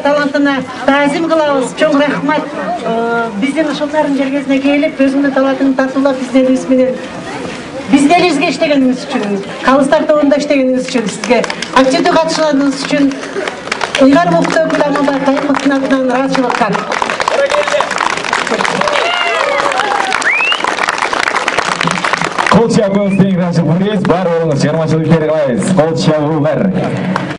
талантына таазим кылабыз. Чоң рахмат. Биздин ушул Нарын жергесине келип, өзүңдүн талантыңды татуулап биздин элибиз менен биздин элибизге иштегениңиз үчүн, калыстар тобунда иштегениңиз үчүн, сизге активдүү катышканыңыз үчүн Ыйгар Мукты өкүл Аманбай Кайымовдун атынан ыраазычылыкка. Кол чабыңыз тең рахмат. Бар орыңыз, шығармашылык иштерге кылабыз. Кол чабыңыздар.